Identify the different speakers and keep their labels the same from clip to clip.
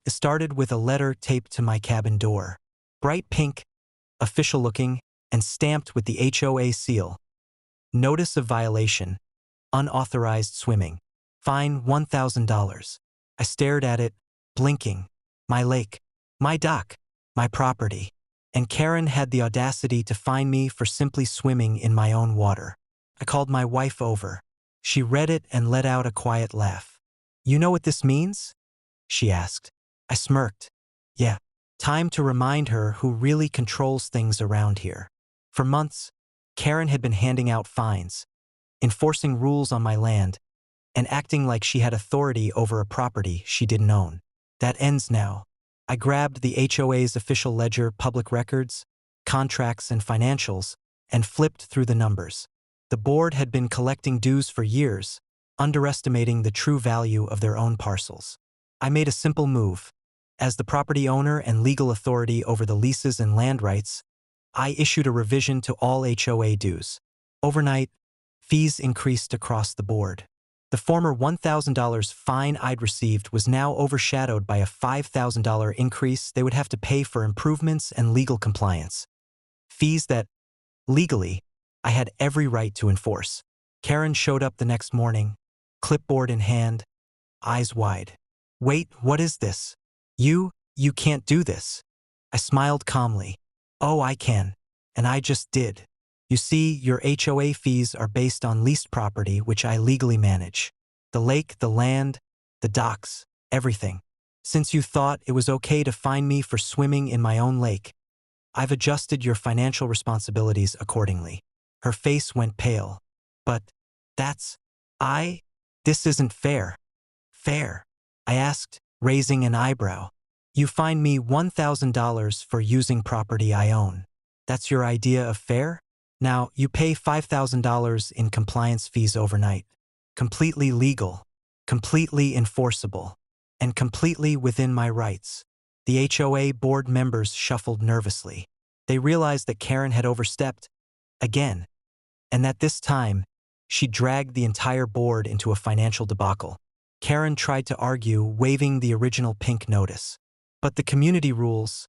Speaker 1: It started with a letter taped to my cabin door. Bright pink, official-looking, and stamped with the HOA seal. Notice of violation. Unauthorized swimming. Fine $1,000. I stared at it, blinking. My lake. My dock. My property. And Karen had the audacity to fine me for simply swimming in my own water. I called my wife over. She read it and let out a quiet laugh. "You know what this means?" she asked. I smirked. Yeah. Time to remind her who really controls things around here. For months, Karen had been handing out fines, enforcing rules on my land, and acting like she had authority over a property she didn't own. That ends now. I grabbed the HOA's official ledger, public records, contracts, and financials, and flipped through the numbers. The board had been collecting dues for years, underestimating the true value of their own parcels. I made a simple move. As the property owner and legal authority over the leases and land rights, I issued a revision to all HOA dues. Overnight, fees increased across the board. The former $1,000 fine I'd received was now overshadowed by a $5,000 increase they would have to pay for improvements and legal compliance. Fees that, legally, I had every right to enforce. Karen showed up the next morning, clipboard in hand, eyes wide. "Wait, what is this? You can't do this." I smiled calmly. "Oh, I can. And I just did. You see, your HOA fees are based on leased property which I legally manage. The lake, the land, the docks, everything. Since you thought it was okay to fine me for swimming in my own lake, I've adjusted your financial responsibilities accordingly." Her face went pale. "But this isn't fair." "Fair?" I asked, raising an eyebrow. "You fine me $1,000 for using property I own. That's your idea of fair? Now, you pay $5,000 in compliance fees overnight. Completely legal, completely enforceable, and completely within my rights." The HOA board members shuffled nervously. They realized that Karen had overstepped, again, and that this time, she dragged the entire board into a financial debacle. Karen tried to argue, waiving the original pink notice. "But the community rules,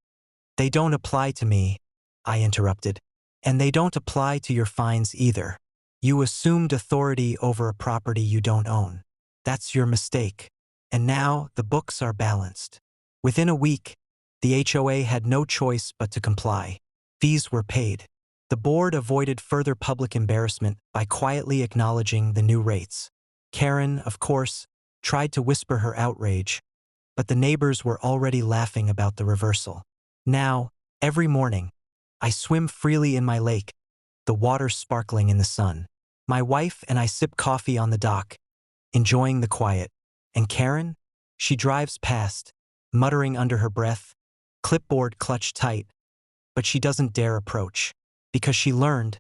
Speaker 1: they don't apply to me," I interrupted. "And they don't apply to your fines either. You assumed authority over a property you don't own. That's your mistake. And now the books are balanced." Within a week, the HOA had no choice but to comply. Fees were paid. The board avoided further public embarrassment by quietly acknowledging the new rates. Karen, of course, tried to whisper her outrage, but the neighbors were already laughing about the reversal. Now, every morning, I swim freely in my lake, the water sparkling in the sun. My wife and I sip coffee on the dock, enjoying the quiet. And Karen? She drives past, muttering under her breath, clipboard clutched tight, but she doesn't dare approach, because she learned,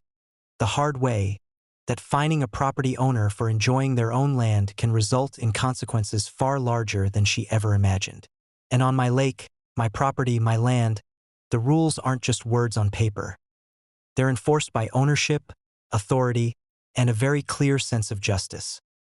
Speaker 1: the hard way, that fining a property owner for enjoying their own land can result in consequences far larger than she ever imagined. And on my lake, my property, my land, the rules aren't just words on paper. They're enforced by ownership, authority, and a very clear sense of justice.